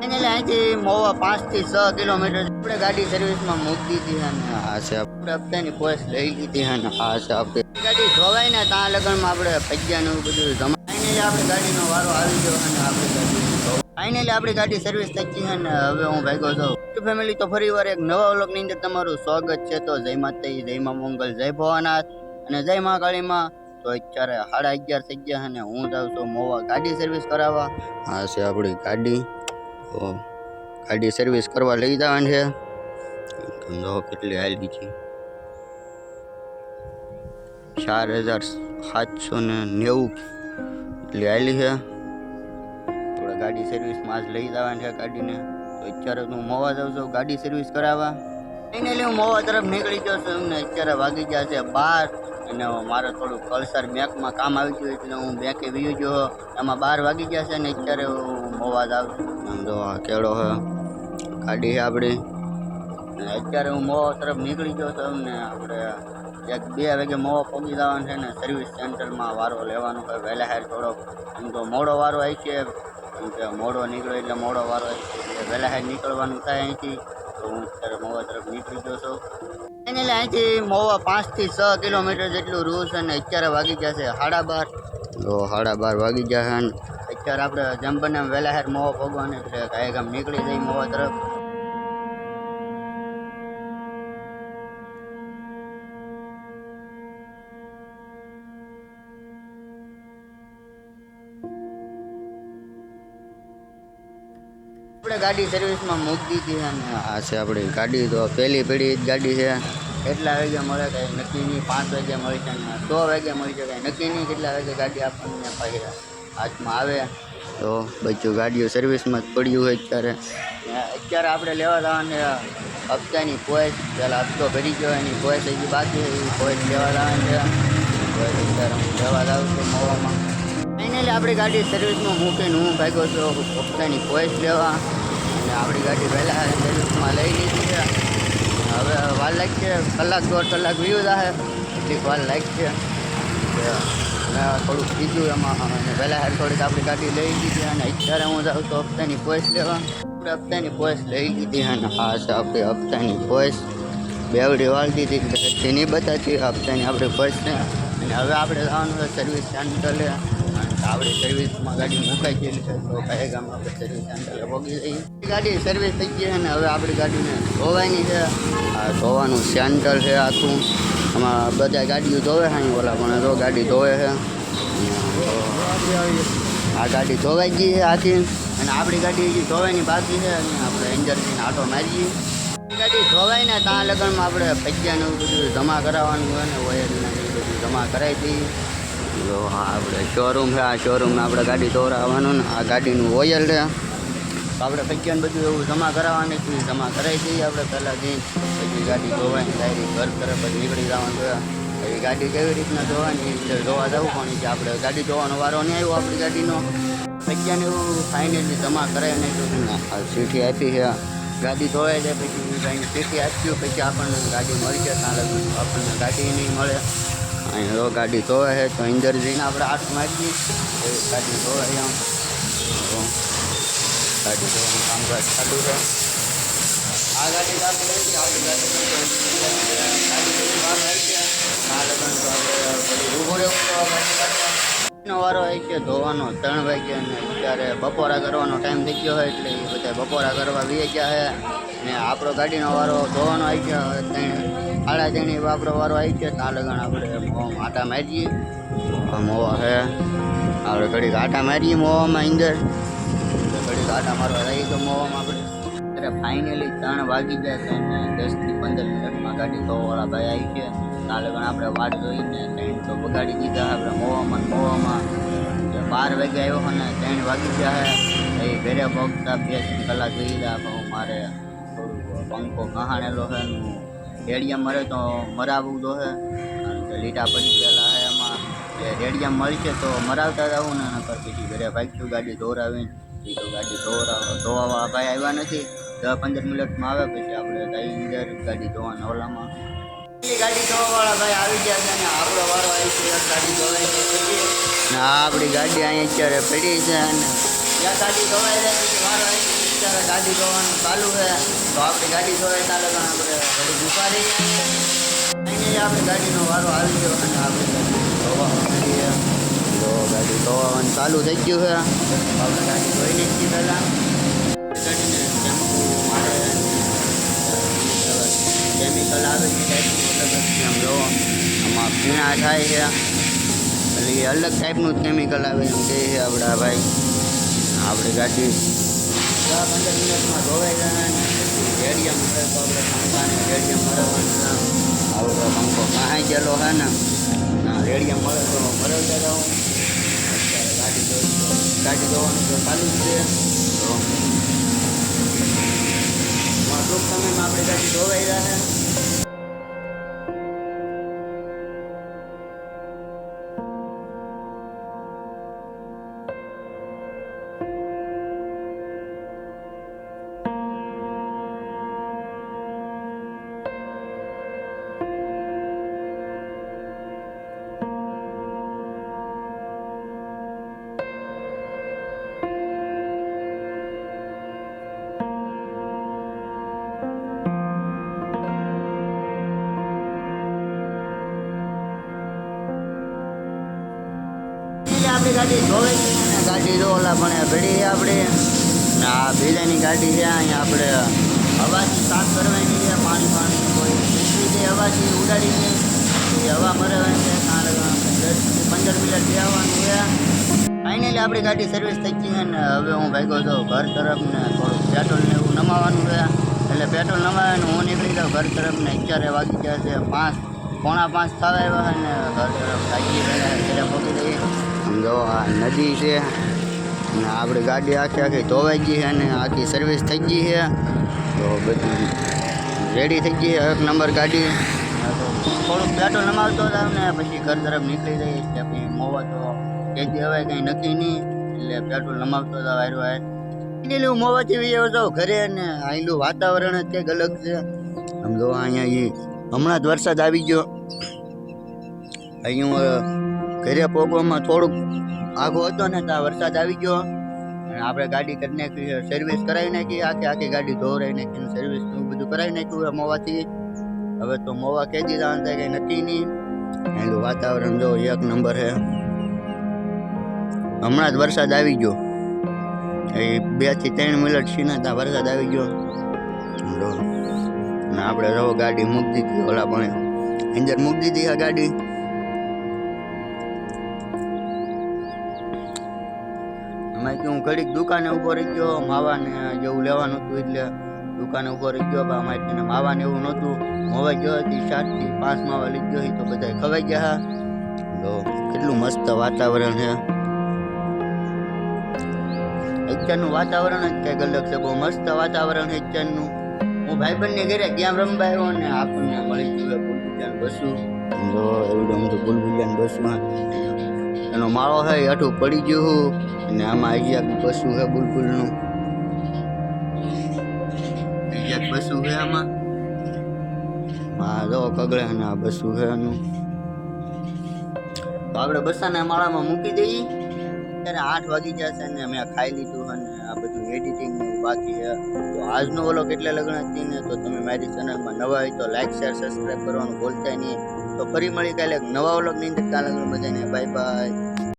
એટલે અહીંથી મોવા 5 થી 6 કિલોમીટર આપણે ગાડી સર્વિસમાં મૂકી દીધી છે ને આ છે આપણે હપ્તાની પોસ્ટ લઈ લીધી છે ને આ છે આપણે ગાડી ધોવાય ને ત્યાં લગનમાં આપણે પૈસાનું બધું જમા ફાઇનલી આપણે ગાડીનો વારો આવી ગયો અને આપણે ગાડી ફાઇનલી આપણી ગાડી સર્વિસ થઈ ગઈ છે ને હવે હું ભાગ્યો છું ફેમિલી. તો ફરી વાર એક નવા વ્લોગની અંદર તમારું સ્વાગત છે. તો જય માતાજી, જય મા મંગલ, જય ભવાનાથ અને જય મા કાળીમાં. તો અત્યારે 11:30 થઈ ગયા અને હું જાઉં છું મોવા ગાડી સર્વિસ કરાવવા. આ છે આપણી ગાડી. તો ગાડી સર્વિસ કરવા લઈ જવાની છે. જો કેટલી હાલી છે, 4790 એટલી હાલી છે. આપણે ગાડી સર્વિસમાં આજ લઈ જવાની છે ગાડીને. તો અત્યારે હું મોવા જાઉં છું ગાડી સર્વિસ કરાવવા. ફાઇનલી હું મોવા તરફ નીકળી ગયો છું અને અત્યારે વાગી ગયા છે 12 અને મારે થોડું કલસર બેંકમાં કામ આવી ગયું એટલે હું બેંકે વી ગયો. એમાં 12 વાગી ગયા છે ને અત્યારે હું મોવા જાઉં છું. જો આ કેળો છે, ગાડી છે આપણી. અત્યારે હું મોવા તરફ નીકળી ગયો છું ને આપણે 1-2 વાગે મોવા પહોંચી જવાનું છે ને સર્વિસ સેન્ટરમાં વારો લેવાનો હોય વહેલા હેર થોડોક. એમ તો મોડો વારો આવી છે કેમ કે મોડો નીકળ્યો એટલે મોડો વારો આવી છે એટલે વહેલા હેર નીકળવાનું થાય અહીંથી. તો હું અત્યારે મોવા તરફ નીકળી ગયો છું. એટલે અહીંથી મોવા 5 થી 6 કિલોમીટર જેટલું રૂટ છે અને અત્યારે વાગી ગયા છે 12:30. તો 12:30 વાગી ગયા છે અને અત્યારે આપણે જેમ બને વહેલા હેર મોવા ભોગવાનું એટલે કાંઈ કામ નીકળી જઈએ મોવા તરફ. આપણે ગાડી સર્વિસમાં મૂકી દીધી છે અને આ છે આપણી ગાડી. તો પહેલી પેઢી જ ગાડી છે. કેટલા વાગે મળે કાંઈ નક્કી નહીં. 5 વાગે મળી છે ને 100 વાગે મળી છે, કાંઈ નક્કી નહીં કેટલા વાગે ગાડી આપણને પછી હાથમાં આવે. તો બધું ગાડીઓ સર્વિસમાં જ પડ્યું હોય અત્યારે. અત્યારે આપણે લેવા જવાની હપ્તાની પોઈસ. પહેલાં હપ્તો ભરી ગયો એની પોઈસ હજી બાકી એ પોઈસ લેવા જવાની છે. અત્યારે હું લેવા જાઉં છું મોવામાં. ફાઇનલી આપણી ગાડી સર્વિસમાં મૂકીને હું ભાગ્યો છું હપ્તાની પોઈસ લેવા. અને આપણી ગાડી પહેલાં સર્વિસમાં લઈ લીધી છે. હવે વાર લાગશે, 1-1.5 કલાક વ્યૂ જશે એટલી વાર લાગશે. થોડુંક બીજું એમાં અને પહેલાં હેર થોડીક આપણી ગાડી લઈ લીધી અને અત્યારે હું જાઉં છું હપ્તાની પોઈસ લેવા. આપણે હપ્તાની પોઈસ લઈ લીધી અને આ છે આપણી હપ્તાની પોઈસ. બેવડી વાળી દીધી એટલે હજી નહીં બતાતી હપ્તાની આપણી પોઈસને. અને હવે આપણે જવાનું છે સર્વિસ સેન્ટરે. આપણી સર્વિસમાં ગાડી મુકાઈ ગયેલી છે તો કયા ગામ આપણે સર્વિસ સેન્ટરે પહોંચી જઈએ. ગાડી સર્વિસ થઈ ગઈ છે અને હવે આપણી ગાડીને ધોવાની છે. આ ધોવાનું સેન્ટર છે આખું. આમાં બધા ગાડીઓ ધોવે છે અહીં ઓલા પણ જો ગાડી ધોવે છે. આ ગાડી ધોવાઈ ગઈ છે આખી અને આપણી ગાડી હજી ધોવાની બાકી છે અને આપણે એન્જરથી આટો મારીએ. ગાડી ધોવાય ને ત્યાં લગનમાં આપણે પૈસાનું બધું જમા કરાવવાનું હોય ને ઓયલને એ બધું જમા કરાવી દઈએ. જો હા આપણે શોરૂમ છે, આ શોરૂમમાં આપણે ગાડી ધોરાવવાનું ને આ ગાડીનું ઓઇલ છે. તો આપણે પૈસાને બધું એવું જમા કરાવવાની છે, જમા કરાવી દઈએ આપણે પહેલાં જઈને. પછી ગાડી ધોવાય ડાયરેક્ટ ઘર તરફ જ નીકળી જવાનું છે. પછી ગાડી કેવી રીતના ધોવાની એટલે ધોવા જવું પણ છે. આપણે ગાડી ધોવાનો વારો નહીં આવ્યો આપણી ગાડીનો. પૈસાને એવું ફાઇનલી જમા કરાવી નહીં તો આ સીટી આપી છે. ગાડી ધોવાઈ જાય પછી કાંઈ સીટી આપ્યું પછી આપણને ગાડી મળશે. ત્યાં લગી આપણને ગાડી નહીં મળે. અહીં જો ગાડી ધોવે છે તો અંદર જઈને આપણે હાથ મારીએ ગાડી ધોવાય. આમ ગાડી ધોવાનું કામકાજ ચાલુ છે. આ ગાડી આપણે લઈ ગઈ આપણી ગાડી વાર આવી છે. આ લગન તો આપણે ઊભો રહેવું નો વારો આવી છે ધોવાનો 3 વાગે અને અત્યારે બપોરા કરવાનો ટાઈમ થઈ ગયો હોય એટલે એ બધા બપોરા કરવા વી ગયા છે. ને આપણો ગાડીનો વારો ધોવાનો આવી ગયો 3:30 આપણો વારો આવી છે. ત્યાં લગન આપણે આટા મારીએ. મોવા છે આપણે ઘડીક આટા મારીએ મોવામાં અંદર. ઘડીક આટા મારવા રહી તો મોવામાં આપણે અત્યારે ફાઇનલી 3 વાગી ગયા છે અને 10 થી 15 મિનિટમાં ગાડી ધોવાવાળા ભાઈ આવી છે. ત્યાં લગન આપણે વાટ જોઈને 3 તો બગાડી દીધા આપણે મોવામાં 12 વાગે આવ્યો અને 3 વાગી ગયા છે. એ ઘરે પહોંચતા 2 કલાક જોઈ રહ્યા પણ મારે થોડુંક પંખો કહાણેલો છે. રેડિયમ મળે તો મરાવવું તો છે લીટા પડી ગયેલા છે એમાં. રેડિયમ મળશે તો મરાવતા જવું ને નકર પછી ઘરે ભાગ્યું ગાડી ધોરાવીને. એ તો ગાડી ધોવાવાળા ભાઈ આવ્યા નથી. 10-15 મિનિટમાં આવે પછી આપણે ત્યાં અંદર ગાડી ધોવાના ઓલામાં ગાડી ધોવાવાળા ભાઈ આવી ગયા છે ને આપણો વારો આવી છે. ગાડી ધોવાઈ છે ને આ આપણી ગાડી અહીં અત્યારે પડી છે અને જ્યાં ગાડી ધોવાઈ જાય પછી વારો આવી છે અત્યારે ગાડી ધોવાનું ચાલુ છે તો આપણી ગાડી ધોવાય ત્યાં લગન આપણે ઘડી ઊભા રહીએ અહીં આપણે ગાડીનો વારો આવી ગયો અને આપણે ગાડી ધોવા માંડીએ તો ગાડી ધોવાનું ચાલુ થઈ ગયું છે આપણે ગાડી ધોઈ નાખીએ પહેલાં ગાડીને શેમ્પુ મારે કેમિકલ આવે છે આમ જો આમાં પીણા થાય છે એટલે એ અલગ ટાઈપનું જ કેમિકલ આવે એમ કહે છે આપણા ભાઈ આપણી ગાડી 10-15 મિનિટમાં ધોવાઈ જાય રેડિયમ મળે તો આપણે પંખાને રેડિયમ મરવાનું આપણો પંખો કાંઈ ગયેલો છે ને રેડિયમ મળે તો મરવતા જાઉં અત્યારે ગાડી ધોવાનું તો ચાલુ જ છે તો ટૂંક સમયમાં આપણી ગાડી ધોવાઈ જાય આપણી ગાડી ધોવાઈ ગઈ ને ગાડી જો ઓલા પણ ભેડી આપણે ને આ બીજાની ગાડી છે અહીંયા આપણે હવાથી સાફ કરવાની છે પાણી કોઈ નીકળી દે હવાથી ઉડાડીને એ હવા મરવાની છે 10-15 મિનિટ બેસવાનું છે ફાઇનલી આપણી ગાડી સર્વિસ થઈ ગઈ છે ને હવે હું ભાગ્યો છું ઘર તરફ ને થોડુંક પેટ્રોલ ને એવું નમાવાનું છે એટલે પેટ્રોલ નમાવાનું હું નીકળી જાઉં ઘર તરફ ને 11 વાગી ગયા છે 4:45 થવા આવ્યા ને ઘર તરફ ભાગી રહ્યા ઘરે પહોંચી જઈએ સમજો આ નદી છે અને આપણી ગાડી આખી ધોવાઈ ગઈ છે અને આખી સર્વિસ થઈ ગઈ છે તો બધું રેડી થઈ ગઈ છે 1 નંબર ગાડી થોડુંક પેટ્રોલ નમાવતો હતા ને પછી ઘર તરફ નીકળી રહી એટલે પછી મોવા તો કેજી હવે કંઈ નક્કી નહીં એટલે પેટ્રોલ નમાવતો હતા વાયરો એટલે હું મોવાથી આવ્યો હતો ઘરે ને અહીંનું વાતાવરણ જ કંઈક અલગ છે સમજો અહીંયા હમણાં જ વરસાદ આવી ગયો અહીંયા ઘરે પહોંચવામાં થોડુંક આગો હતો ને ત્યાં વરસાદ આવી ગયો અને આપણે ગાડી કરી નાખી સર્વિસ કરાવી નાખી આખી ગાડી ધોરાઈ નાખી સર્વિસ બધું કરાવી નાખ્યું મોવાથી હવે તો મોવા કેદી જવાનું થાય કંઈ નક્કી નહીં એનું વાતાવરણ જો 1 નંબર છે હમણાં જ વરસાદ આવી ગયો એ 2 થી 3 મિનિટ સીના ત્યાં વરસાદ આવી ગયો અને આપણે રહો ગાડી મૂકી દીધી ઓલા પણ અંદર મૂકી દીધી આ ગાડી હું ઘડીક દુકાને ઊભો રહી ગયો માવાને જેવું લેવાનું હતું એટલે દુકાને ઊભો રહી ગયો અમારે માવાને એવું નહોતું મોવાઈ ગયો હતી 4 થી 5 માવા લઈ ગયો તો બધા ખવાઈ ગયા તો કેટલું મસ્ત વાતાવરણ છે અત્યારનું વાતાવરણ જ કંઈક અલગ છે બહુ મસ્ત વાતાવરણ છે અત્યારનું હું ભાઈબંધને ઘરે ગેમ રમવા આવ્યો ને આપણને મળી ગયું બુલબુલિયાન બસું જો એવડું તો બુલબુલિયાન બસું એનો માળો છે અઠું પડી ગયું અને આમાં એક બસું છે બુલબુલનું એક બસું છે આમાં હા જો કગળે ને આ બસું છે એનું તો આપણે બસાને માળામાં મૂકી દઈએ ત્યારે 8 વાગી જશે ને મેં ખાઈ લીધું અને આ બધું એડિટિંગ બાકી છે તો આજનો વ્લોગ એટલે લગ્ન હતી ને તો તમે મારી ચેનલમાં નવા હોય તો લાઈક શેર સબસ્ક્રાઈબ કરવાનું ભૂલતા નહીં તો ફરી મળી કાલે નવા વ્લોગ ની અંદર કાલે બધાને બાય બાય.